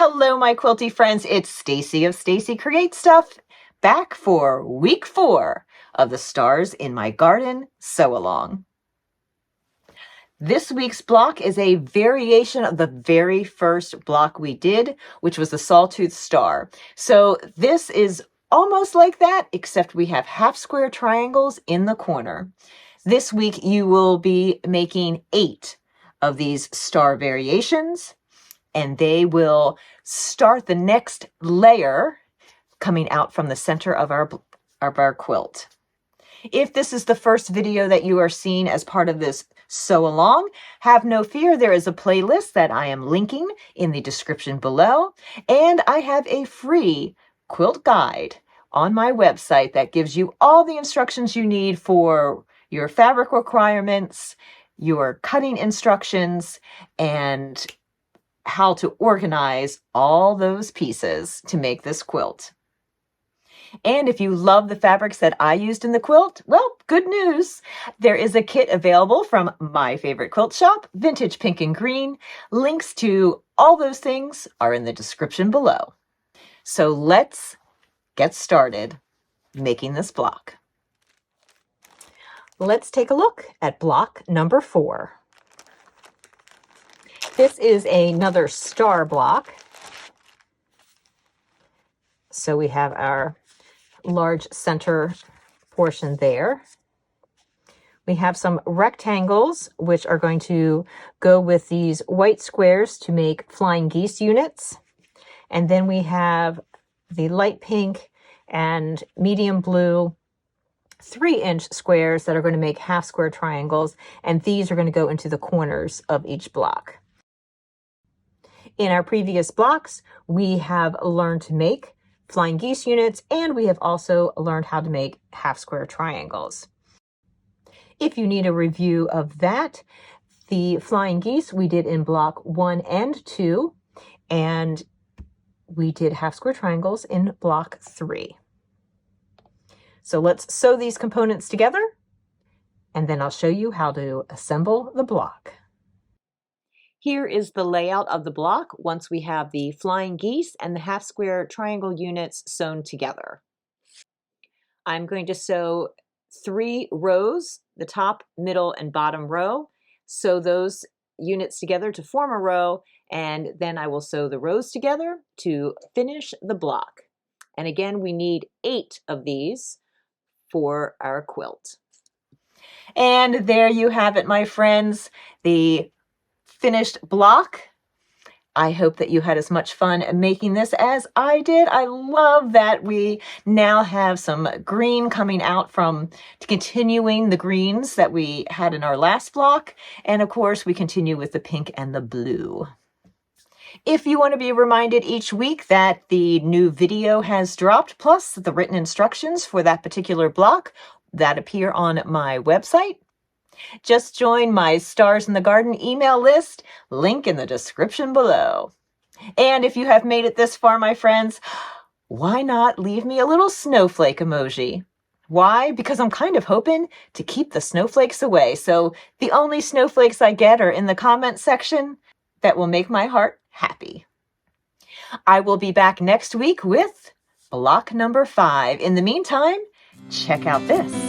Hello, my quilty friends. It's Stacy of Stacy Create Stuff, back for week 4 of the Stars in My Garden Sew-along. This week's block is a variation of the very first block we did, which was the Sawtooth Star. So this is almost like that, except we have half square triangles in the corner. This week you will be making 8 of these star variations, and they will start the next layer coming out from the center of our quilt. If this is the first video that you are seeing as part of this sew along, have no fear. There is a playlist that I am linking in the description below, and I have a free quilt guide on my website that gives you all the instructions you need for your fabric requirements, your cutting instructions, and how to organize all those pieces to make this quilt. And if you love the fabrics that I used in the quilt, well, good news. There is a kit available from my favorite quilt shop, Vintage Pink and Green. Links to all those things are in the description below. So let's get started making this block. Let's take a look at block number 4. This is another star block. So we have our large center portion there. We have some rectangles, which are going to go with these white squares to make flying geese units. And then we have the light pink and medium blue 3-inch squares that are going to make half square triangles. And these are going to go into the corners of each block. In our previous blocks, we have learned to make flying geese units, and we have also learned how to make half square triangles. If you need a review of that, the flying geese we did in block 1 and 2, and we did half square triangles in block 3. So let's sew these components together, and then I'll show you how to assemble the block. Here is the layout of the block once we have the flying geese and the half square triangle units sewn together. I'm going to sew 3 rows, the top, middle, and bottom row. Sew those units together to form a row, and then I will sew the rows together to finish the block. And again, we need 8 of these for our quilt. And there you have it, my friends, the finished block. I hope that you had as much fun making this as I did. I love that we now have some green coming out from continuing the greens that we had in our last block. And of course, we continue with the pink and the blue. If you want to be reminded each week that the new video has dropped, plus the written instructions for that particular block that appear on my website, just join my Stars in the Garden email list, link in the description below. And if you have made it this far, my friends, why not leave me a little snowflake emoji? Why? Because I'm kind of hoping to keep the snowflakes away. So the only snowflakes I get are in the comment section. That will make my heart happy. I will be back next week with block number 5. In the meantime, check out this.